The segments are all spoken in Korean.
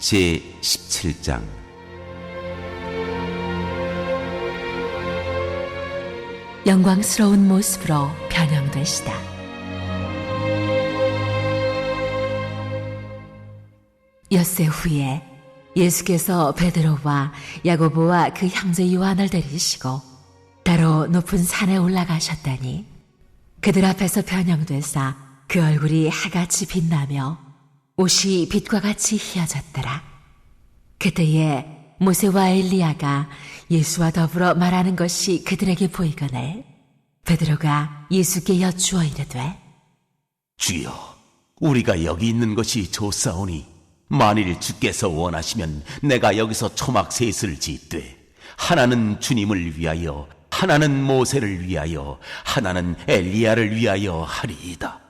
제17장. 영광스러운 모습으로 변형되시다. 엿새 후에 예수께서 베드로와 야고보와 그 형제 요한을 데리시고 따로 높은 산에 올라가셨다니 그들 앞에서 변형되사 그 얼굴이 하같이 빛나며 옷이 빛과 같이 희어졌더라. 그때에 모세와 엘리야가 예수와 더불어 말하는 것이 그들에게 보이거늘 베드로가 예수께 여쭈어 이르되 주여, 우리가 여기 있는 것이 좋사오니 만일 주께서 원하시면 내가 여기서 초막 셋을 짓되 하나는 주님을 위하여, 하나는 모세를 위하여, 하나는 엘리야를 위하여 하리이다.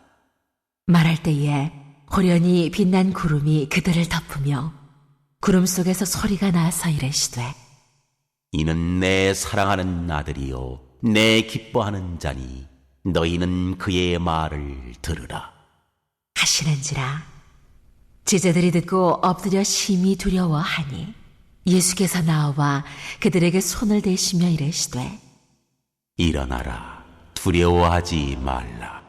말할 때에 호련히 빛난 구름이 그들을 덮으며 구름 속에서 소리가 나서 이르시되 이는 내 사랑하는 아들이요 내 기뻐하는 자니 너희는 그의 말을 들으라 하시는지라. 제자들이 듣고 엎드려 심히 두려워하니 예수께서 나와 그들에게 손을 대시며 이르시되 일어나라, 두려워하지 말라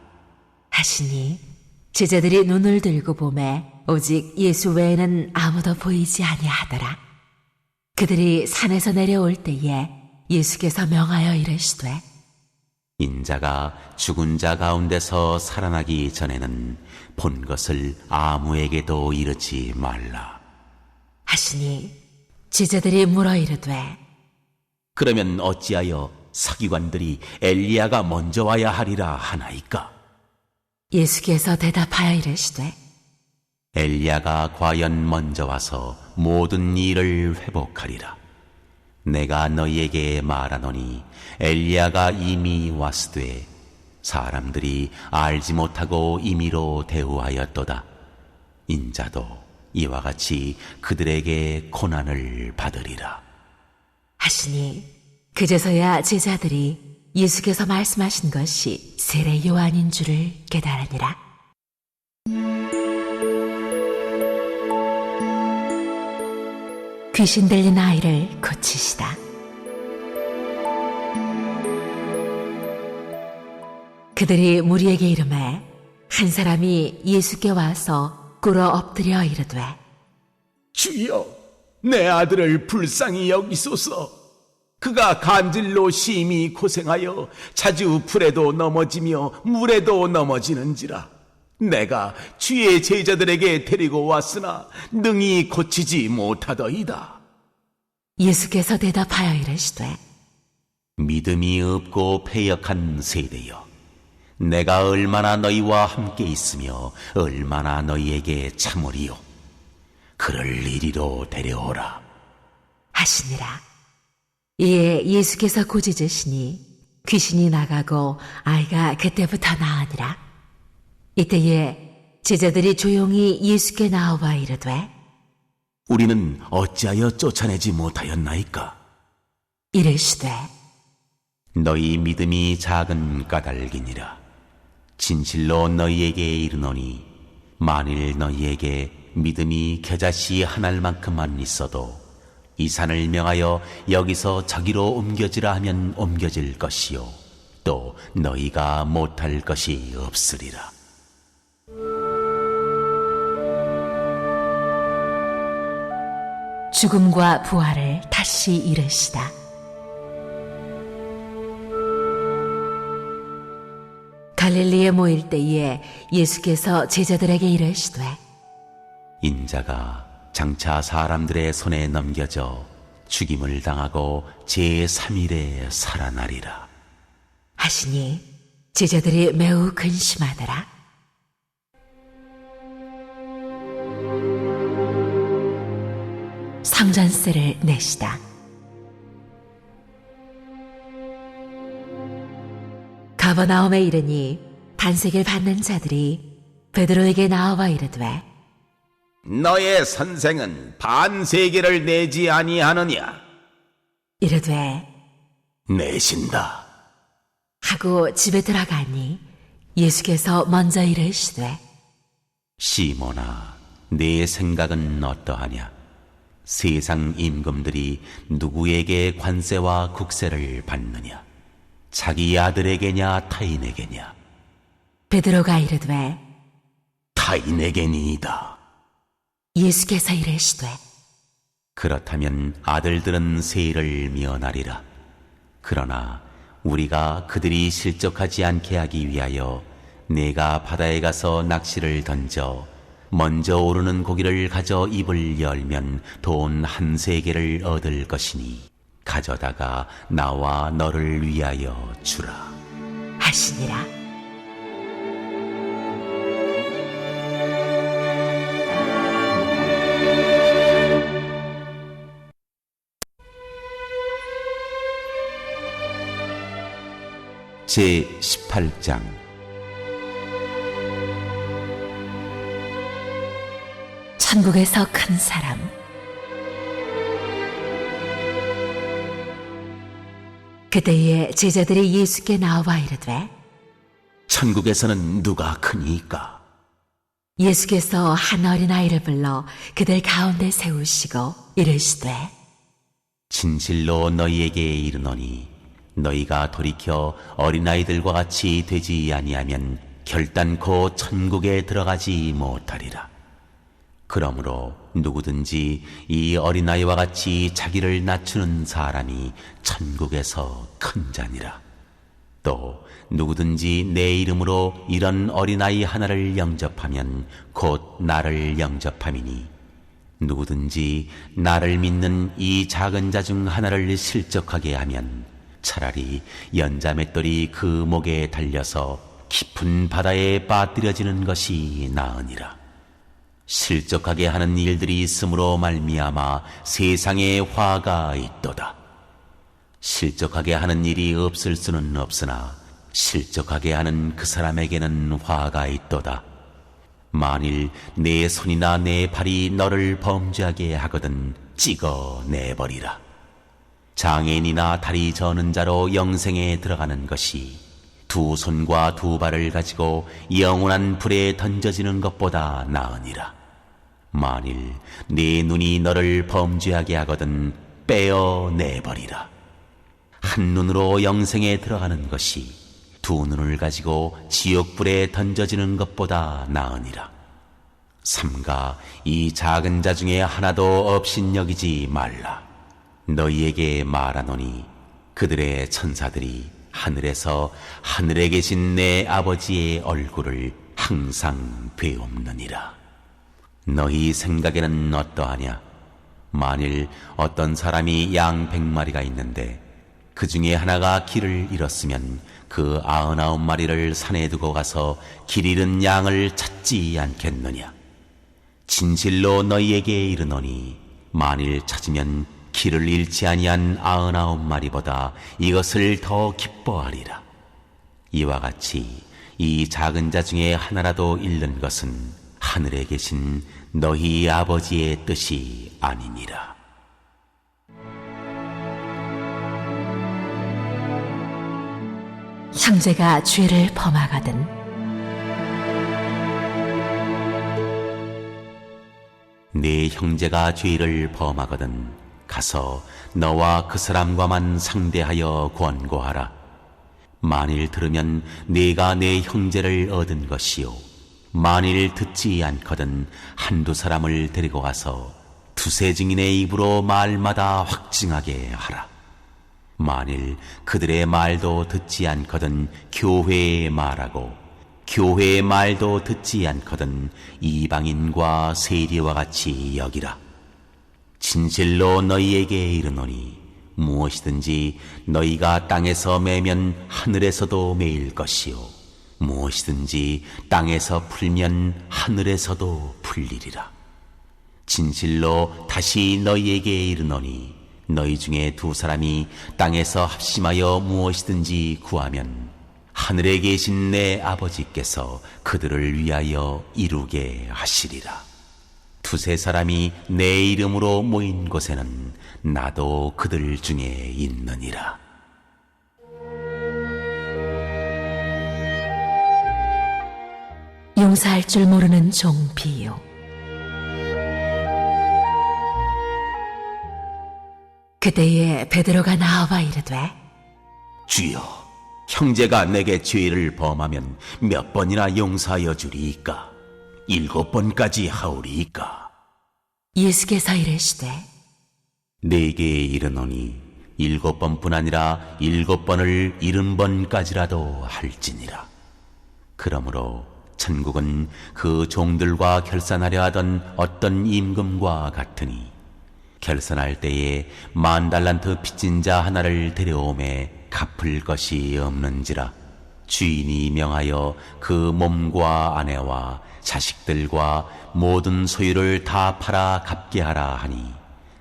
하시니 제자들이 눈을 들고 보매 오직 예수 외에는 아무도 보이지 아니하더라. 그들이 산에서 내려올 때에 예수께서 명하여 이르시되 인자가 죽은 자 가운데서 살아나기 전에는 본 것을 아무에게도 이르지 말라 하시니 제자들이 물어 이르되 그러면 어찌하여 서기관들이 엘리야가 먼저 와야 하리라 하나이까? 예수께서 대답하여 이르시되 엘리야가 과연 먼저 와서 모든 일을 회복하리라. 내가 너희에게 말하노니 엘리야가 이미 왔으되 사람들이 알지 못하고 임의로 대우하였도다. 인자도 이와 같이 그들에게 고난을 받으리라 하시니 그제서야 제자들이 예수께서 말씀하신 것이 세례 요한인 줄을 깨달으니라. 귀신 들린 아이를 고치시다. 그들이 무리에게 이르매 한 사람이 예수께 와서 꿇어 엎드려 이르되 주여, 내 아들을 불쌍히 여기소서. 그가 간질로 심히 고생하여 자주 불에도 넘어지며 물에도 넘어지는지라. 내가 주의 제자들에게 데리고 왔으나 능히 고치지 못하더이다. 예수께서 대답하여 이르시되 믿음이 없고 패역한 세대여, 내가 얼마나 너희와 함께 있으며 얼마나 너희에게 참으리요. 그를 이리로 데려오라 하시니라. 이에 예수께서 고짖으시니 귀신이 나가고 아이가 그때부터 나으니라. 이때에 제자들이 조용히 예수께 나와 이르되 우리는 어찌하여 쫓아내지 못하였나이까? 이르시되 너희 믿음이 작은 까닭이니라. 진실로 너희에게 이르노니 만일 너희에게 믿음이 겨자씨 한 알만큼만 있어도 이 산을 명하여 여기서 저기로 옮겨지라 하면 옮겨질 것이요 또 너희가 못할 것이 없으리라. 죽음과 부활을 다시 이르시다. 갈릴리에 모일 때에 예수께서 제자들에게 이르시되 인자가 장차 사람들의 손에 넘겨져 죽임을 당하고 제3일에 살아나리라 하시니 제자들이 매우 근심하더라. 성전세를 내시다. 가버나움에 이르니 반세기를 받는 자들이 베드로에게 나와 이르되 너의 선생은 반세계를 내지 아니하느냐? 이르되 내신다. 하고 집에 들어가니 예수께서 먼저 이르시되 시몬아, 네 생각은 어떠하냐? 세상 임금들이 누구에게 관세와 국세를 받느냐? 자기 아들에게냐 타인에게냐? 베드로가 이르되 타인에게니이다. 예수께서 이르시되 그렇다면 아들들은 세일을 면하리라. 그러나 우리가 그들이 실족하지 않게 하기 위하여 내가 바다에 가서 낚시를 던져 먼저 오르는 고기를 가져 입을 열면 돈 한 세계를 얻을 것이니 가져다가 나와 너를 위하여 주라 하시니라. 제 18장 천국에서 큰 사람. 그때에 제자들이 예수께 나와 이르되 천국에서는 누가 크니까? 예수께서 한 어린아이를 불러 그들 가운데 세우시고 이르시되 진실로 너희에게 이르노니 너희가 돌이켜 어린아이들과 같이 되지 아니하면 결단코 천국에 들어가지 못하리라. 그러므로 누구든지 이 어린아이와 같이 자기를 낮추는 사람이 천국에서 큰 자니라. 또 누구든지 내 이름으로 이런 어린아이 하나를 영접하면 곧 나를 영접함이니 누구든지 나를 믿는 이 작은 자 중 하나를 실족하게 하면 차라리 연자 맷돌이 그 목에 달려서 깊은 바다에 빠뜨려지는 것이 나으니라. 실족하게 하는 일들이 있으므로 말미암아 세상에 화가 있도다. 실족하게 하는 일이 없을 수는 없으나 실족하게 하는 그 사람에게는 화가 있도다. 만일 내 손이나 내 발이 너를 범죄하게 하거든 찍어 내버리라. 장애인이나 다리 저는 자로 영생에 들어가는 것이 두 손과 두 발을 가지고 영원한 불에 던져지는 것보다 나으니라. 만일 네 눈이 너를 범죄하게 하거든 빼어 내버리라. 한 눈으로 영생에 들어가는 것이 두 눈을 가지고 지옥불에 던져지는 것보다 나으니라. 삼가 이 작은 자 중에 하나도 업신여기지 말라. 너희에게 말하노니 그들의 천사들이 하늘에서 하늘에 계신 내 아버지의 얼굴을 항상 배옵느니라. 너희 생각에는 어떠하냐? 만일 어떤 사람이 양 100마리가 있는데 그 중에 하나가 길을 잃었으면 그 99마리를 산에 두고 가서 길 잃은 양을 찾지 않겠느냐? 진실로 너희에게 이르노니 만일 찾으면 길을 잃지 아니한 99마리보다 이것을 더 기뻐하리라. 이와 같이 이 작은 자 중에 하나라도 잃는 것은 하늘에 계신 너희 아버지의 뜻이 아니니라. 형제가 죄를 범하거든 네 형제가 죄를 범하거든 가서 너와 그 사람과만 상대하여 권고하라. 만일 들으면 네가 내 형제를 얻은 것이요 만일 듣지 않거든 한두 사람을 데리고 가서 두세 증인의 입으로 말마다 확증하게 하라. 만일 그들의 말도 듣지 않거든 교회에 말하고 교회의 말도 듣지 않거든 이방인과 세리와 같이 여기라. 진실로 너희에게 이르노니 무엇이든지 너희가 땅에서 매면 하늘에서도 매일 것이요 무엇이든지 땅에서 풀면 하늘에서도 풀리리라. 진실로 다시 너희에게 이르노니 너희 중에 두 사람이 땅에서 합심하여 무엇이든지 구하면 하늘에 계신 내 아버지께서 그들을 위하여 이루게 하시리라. 두세 사람이 내 이름으로 모인 곳에는 나도 그들 중에 있느니라. 용서할 줄 모르는 종 비유. 그때에 베드로가 나와봐 이르되 주여, 형제가 내게 죄를 범하면 몇 번이나 용서하여 주리이까? 7번까지 하오리이까? 예수께서 이르시되 네게 이르노니 7번뿐 아니라 7번을 70번까지라도 할지니라. 그러므로 천국은 그 종들과 결산하려 하던 어떤 임금과 같으니 결산할 때에 10,000달란트 빚진 자 하나를 데려오매 갚을 것이 없는지라. 주인이 명하여 그 몸과 아내와 자식들과 모든 소유를 다 팔아 갚게 하라 하니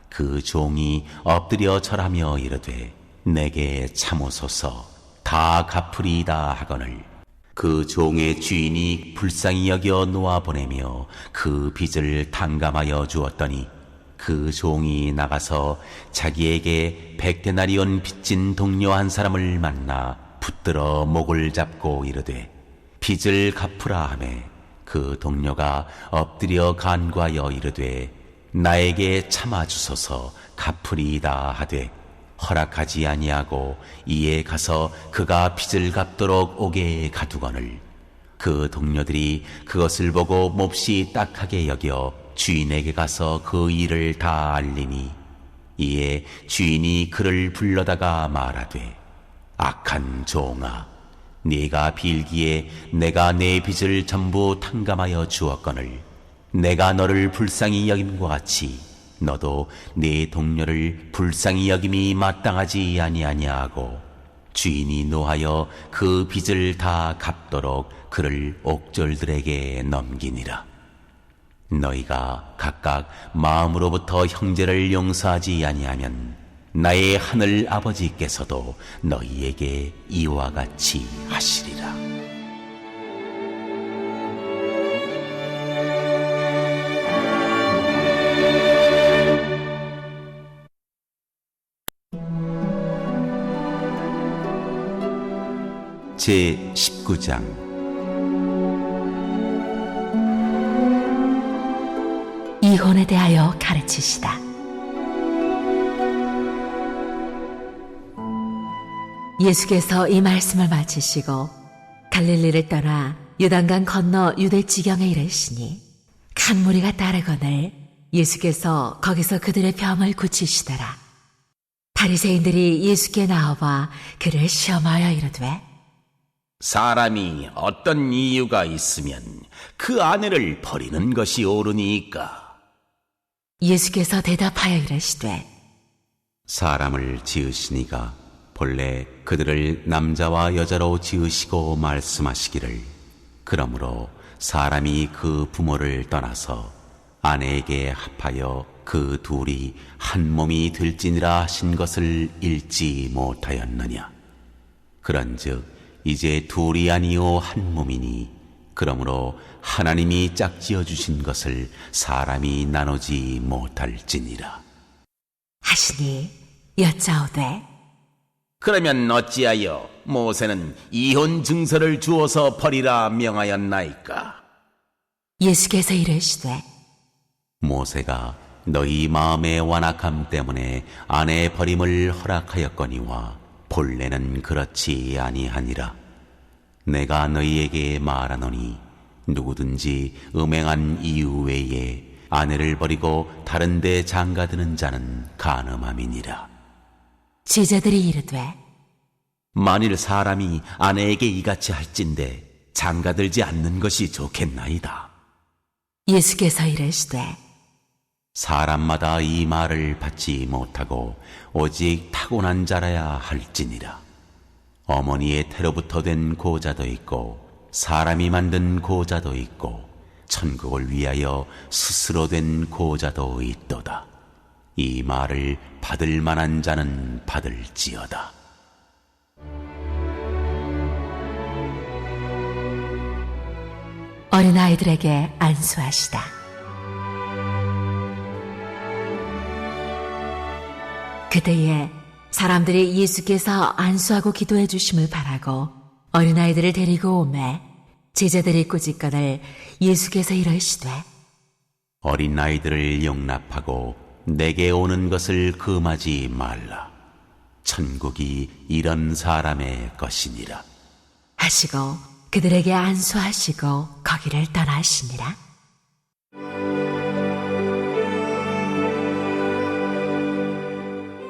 그 종이 엎드려 절하며 이르되 내게 참으소서 다 갚으리이다 하거늘 그 종의 주인이 불쌍히 여겨 놓아보내며 그 빚을 탕감하여 주었더니 그 종이 나가서 자기에게 100데나리온 빚진 동료 한 사람을 만나 붙들어 목을 잡고 이르되 빚을 갚으라 하매 그 동료가 엎드려 간구하여 이르되 나에게 참아주소서 갚으리이다 하되 허락하지 아니하고 이에 가서 그가 빚을 갚도록 오게 가두거늘 그 동료들이 그것을 보고 몹시 딱하게 여겨 주인에게 가서 그 일을 다 알리니 이에 주인이 그를 불러다가 말하되 악한 종아, 네가 빌기에 내가 내 빚을 전부 탕감하여 주었거늘 내가 너를 불쌍히 여김과 같이 너도 네 동료를 불쌍히 여김이 마땅하지 아니하냐 하고 주인이 노하여 그 빚을 다 갚도록 그를 옥졸들에게 넘기니라. 너희가 각각 마음으로부터 형제를 용서하지 아니하면 나의 하늘 아버지께서도 너희에게 이와 같이 하시리라. 제 19장 이혼에 대하여 가르치시다. 예수께서 이 말씀을 마치시고 갈릴리를 떠나 요단강 건너 유대 지경에 이르시니 큰 무리가 따르거늘 예수께서 거기서 그들의 병을 고치시더라. 바리새인들이 예수께 나와봐 그를 시험하여 이르되 사람이 어떤 이유가 있으면 그 아내를 버리는 것이 옳으니까? 예수께서 대답하여 이르시되 사람을 지으시니가 본래 그들을 남자와 여자로 지으시고 말씀하시기를 그러므로 사람이 그 부모를 떠나서 아내에게 합하여 그 둘이 한 몸이 될지니라 하신 것을 읽지 못하였느냐. 그런즉 이제 둘이 아니요 한 몸이니 그러므로 하나님이 짝지어 주신 것을 사람이 나누지 못할지니라 하시니 여짜오되 그러면 어찌하여 모세는 이혼 증서를 주어서 버리라 명하였나이까? 예수께서 이르시되 모세가 너희 마음의 완악함 때문에 아내 버림을 허락하였거니와 본래는 그렇지 아니하니라. 내가 너희에게 말하노니 누구든지 음행한 이유 외에 아내를 버리고 다른 데 장가드는 자는 간음함이니라. 제자들이 이르되 만일 사람이 아내에게 이같이 할진대 장가들지 않는 것이 좋겠나이다. 예수께서 이르시되 사람마다 이 말을 받지 못하고 오직 타고난 자라야 할지니라. 어머니의 태로부터 된 고자도 있고 사람이 만든 고자도 있고 천국을 위하여 스스로 된 고자도 있도다. 이 말을 받을 만한 자는 받을지어다. 어린아이들에게 안수하시다. 그때에 사람들이 예수께서 안수하고 기도해 주심을 바라고 어린아이들을 데리고 오매 제자들이 꾸짖거늘 예수께서 이러시되 어린아이들을 용납하고 내게 오는 것을 금하지 말라. 천국이 이런 사람의 것이니라. 하시고 그들에게 안수하시고 거기를 떠나시니라.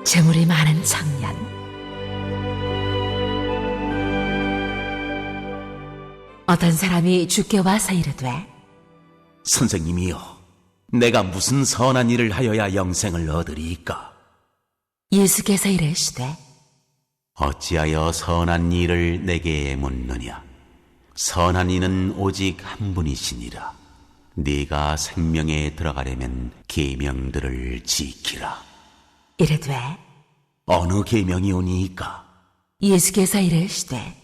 재물이 많은 청년. 어떤 사람이 주께 와서 이르되, 선생님이여, 내가 무슨 선한 일을 하여야 영생을 얻으리이까? 예수께서 이르시되, 어찌하여 선한 일을 내게 묻느냐? 선한 이는 오직 한 분이시니라. 네가 생명에 들어가려면 계명들을 지키라. 이르되, 어느 계명이 오니이까? 예수께서 이르시되,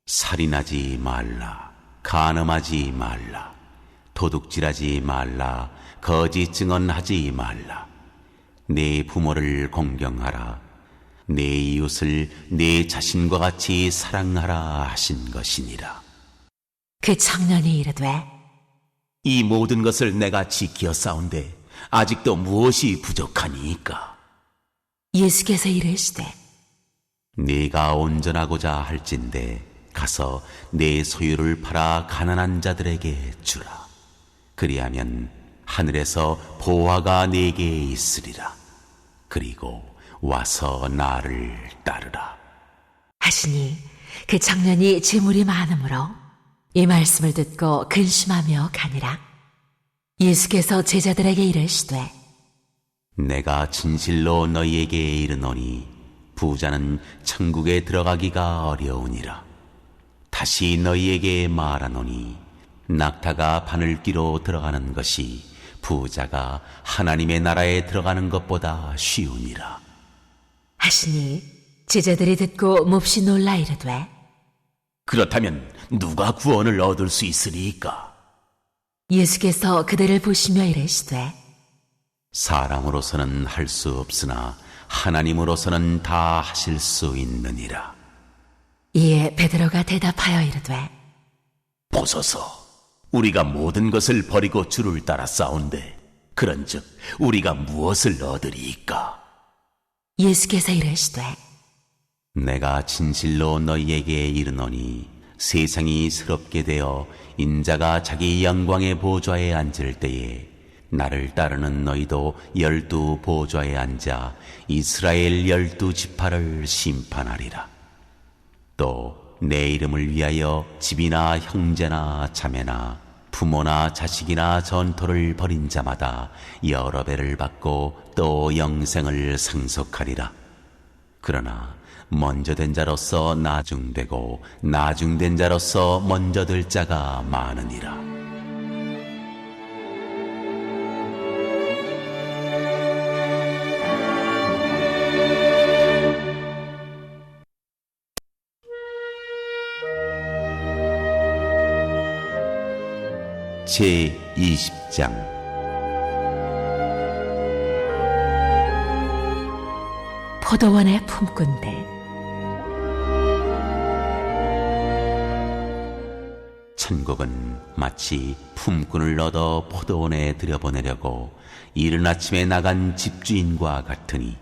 살인하지 말라, 간음하지 말라, 도둑질하지 말라, 거짓 증언하지 말라, 네 부모를 공경하라, 내 이웃을 내 자신과 같이 사랑하라 하신 것이니라. 그 청년이 이르되, 이 모든 것을 내가 지키어 싸운데 아직도 무엇이 부족하니이까? 예수께서 이르시되, 네가 온전하고자 할진대 가서 내 소유를 팔아 가난한 자들에게 주라. 그리하면 하늘에서 보화가 네게 있으리라. 그리고 와서 나를 따르라. 하시니 그 청년이 재물이 많으므로 이 말씀을 듣고 근심하며 가니라. 예수께서 제자들에게 이르시되, 내가 진실로 너희에게 이르노니 부자는 천국에 들어가기가 어려우니라. 다시 너희에게 말하노니 낙타가 바늘귀로 들어가는 것이 부자가 하나님의 나라에 들어가는 것보다 쉬우니라. 하시니 제자들이 듣고 몹시 놀라 이르되, 그렇다면 누가 구원을 얻을 수 있으리이까? 예수께서 그들을 보시며 이르시되, 사람으로서는 할 수 없으나 하나님으로서는 다 하실 수 있느니라. 이에 베드로가 대답하여 이르되, 보소서, 우리가 모든 것을 버리고 주를 따라 싸운데 그런즉 우리가 무엇을 얻으리이까? 예수께서 이르시되, 내가 진실로 너희에게 이르노니 세상이 새롭게 되어 인자가 자기 영광의 보좌에 앉을 때에 나를 따르는 너희도 12 보좌에 앉아 이스라엘 12 지파를 심판하리라. 또 내 이름을 위하여 집이나 형제나 자매나 부모나 자식이나 전토를 벌인 자마다 여러 배를 받고 또 영생을 상속하리라. 그러나 먼저 된 자로서 나중되고 나중된 자로서 먼저 될 자가 많으니라. 제20장 포도원의 품꾼들. 천국은 마치 품꾼을 얻어 포도원에 들여보내려고 이른 아침에 나간 집주인과 같으니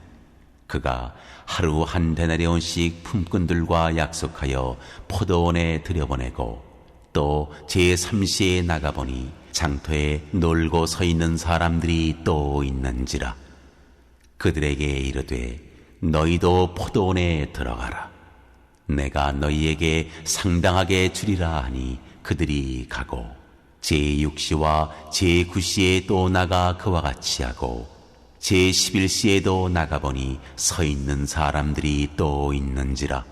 그가 하루 한 데나리온씩 품꾼들과 약속하여 포도원에 들여보내고 또 제3시에 나가보니 장터에 놀고 서 있는 사람들이 또 있는지라. 그들에게 이르되 너희도 포도원에 들어가라. 내가 너희에게 상당하게 주리라 하니 그들이 가고 제6시와 제9시에 또 나가 그와 같이 하고 제11시에도 나가보니 서 있는 사람들이 또 있는지라.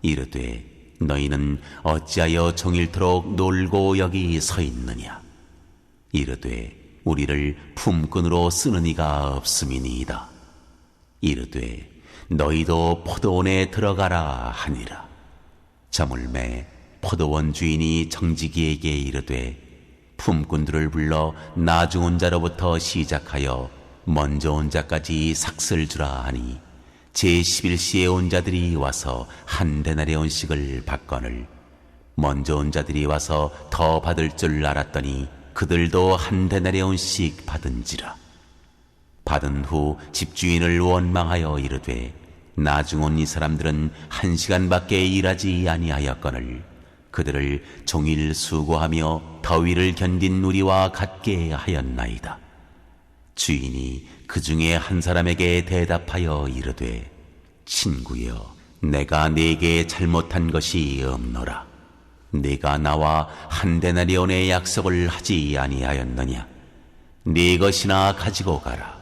이르되 너희는 어찌하여 종일토록 놀고 여기 서 있느냐? 이르되 우리를 품꾼으로 쓰는 이가 없음이니이다. 이르되 너희도 포도원에 들어가라 하니라. 저물매 포도원 주인이 정직이에게 이르되 품꾼들을 불러 나중 온 자로부터 시작하여 먼저 온 자까지 삭슬 주라 하니 제11시에 온 자들이 와서 한 데나리온씩을 받거늘 먼저 온 자들이 와서 더 받을 줄 알았더니 그들도 한 데나리온씩 받은지라. 받은 후 집주인을 원망하여 이르되 나중 온 이 사람들은 1시간밖에 일하지 아니하였거늘 그들을 종일 수고하며 더위를 견딘 우리와 같게 하였나이다. 주인이 그 중에 한 사람에게 대답하여 이르되 친구여, 내가 네게 잘못한 것이 없노라. 네가 나와 한 데나리온의 약속을 하지 아니하였느냐? 네 것이나 가지고 가라.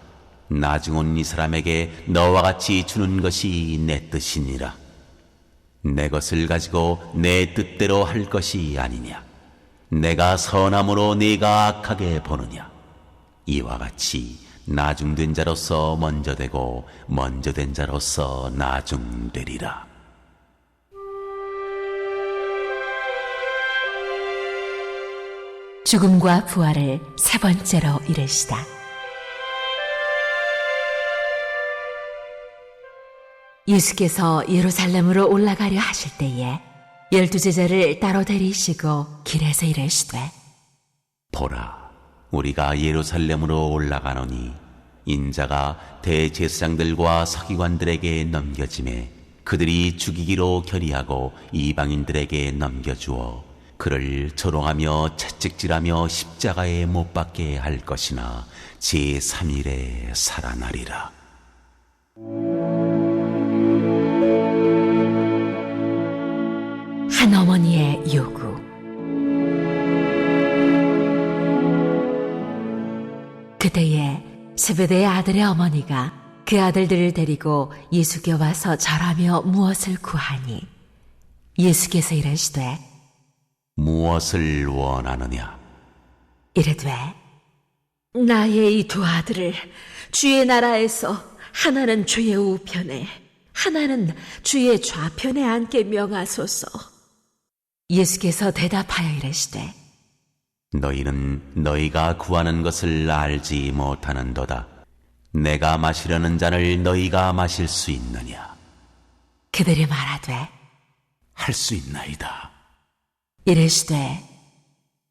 나중 온 이 사람에게 너와 같이 주는 것이 내 뜻이니라. 내 것을 가지고 내 뜻대로 할 것이 아니냐? 내가 선함으로 네가 악하게 보느냐? 이와 같이 나중된 자로서 먼저 되고 먼저 된 자로서 나중되리라. 죽음과 부활을 세 번째로 이르시다. 예수께서 예루살렘으로 올라가려 하실 때에 12제자를 따로 데리시고 길에서 이르시되 보라, 우리가 예루살렘으로 올라가노니 인자가 대제사장들과 서기관들에게 넘겨짐에 그들이 죽이기로 결의하고 이방인들에게 넘겨주어 그를 조롱하며 채찍질하며 십자가에 못 박게 할 것이나 제3일에 살아나리라. 한 어머니의 요구. 그때에 세베대의 아들의 어머니가 그 아들들을 데리고 예수께 와서 절하며 무엇을 구하니 예수께서 이르시되 무엇을 원하느냐? 이르되 나의 이 두 아들을 주의 나라에서 하나는 주의 우편에 하나는 주의 좌편에 앉게 명하소서. 예수께서 대답하여 이르시되 너희는 너희가 구하는 것을 알지 못하는도다. 내가 마시려는 잔을 너희가 마실 수 있느냐? 그들이 말하되 할 수 있나이다. 이르시되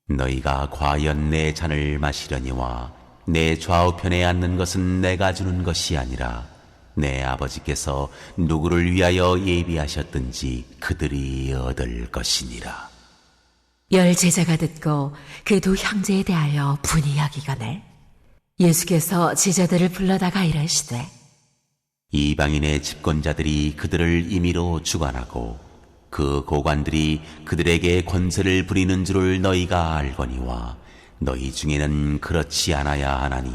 너희가 과연 내 잔을 마시려니와 내 좌우편에 앉는 것은 내가 주는 것이 아니라 내 아버지께서 누구를 위하여 예비하셨든지 그들이 얻을 것이니라. 10제자가 듣고 그 두 형제에 대하여 분이 여기거늘 예수께서 제자들을 불러다가 이르시되 이방인의 집권자들이 그들을 임의로 주관하고 그 고관들이 그들에게 권세를 부리는 줄을 너희가 알거니와 너희 중에는 그렇지 않아야 하나니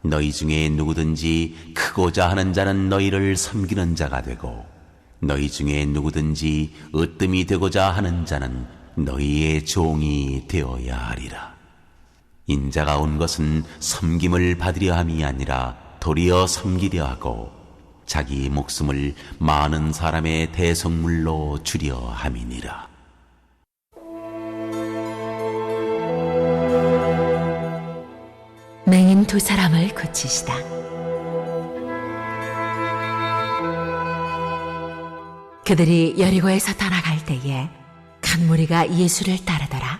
너희 중에 누구든지 크고자 하는 자는 너희를 섬기는 자가 되고 너희 중에 누구든지 으뜸이 되고자 하는 자는 너희의 종이 되어야 하리라. 인자가 온 것은 섬김을 받으려 함이 아니라 도리어 섬기려 하고 자기 목숨을 많은 사람의 대속물로 주려 함이니라. 맹인 두 사람을 고치시다. 그들이 여리고에서 떠나갈 때에 큰 무리가 예수를 따르더라.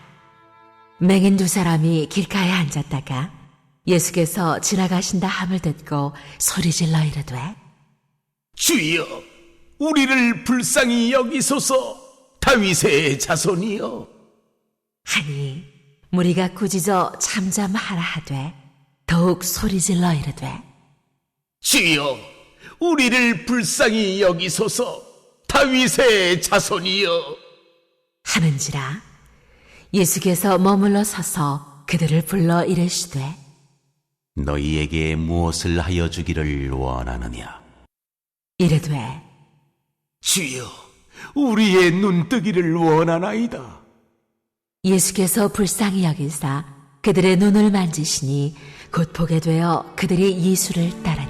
맹인 두 사람이 길가에 앉았다가 예수께서 지나가신다 함을 듣고 소리질러 이르되 주여, 우리를 불쌍히 여기소서. 다윗의 자손이여. 하니 무리가 꾸짖어 잠잠하라 하되 더욱 소리질러 이르되 주여, 우리를 불쌍히 여기소서. 다윗의 자손이여. 하는지라. 예수께서 머물러 서서 그들을 불러 이르시되 너희에게 무엇을 하여 주기를 원하느냐? 이르되 주여, 우리의 눈뜨기를 원하나이다. 예수께서 불쌍히 여기사 그들의 눈을 만지시니 곧 보게 되어 그들이 예수를 따르니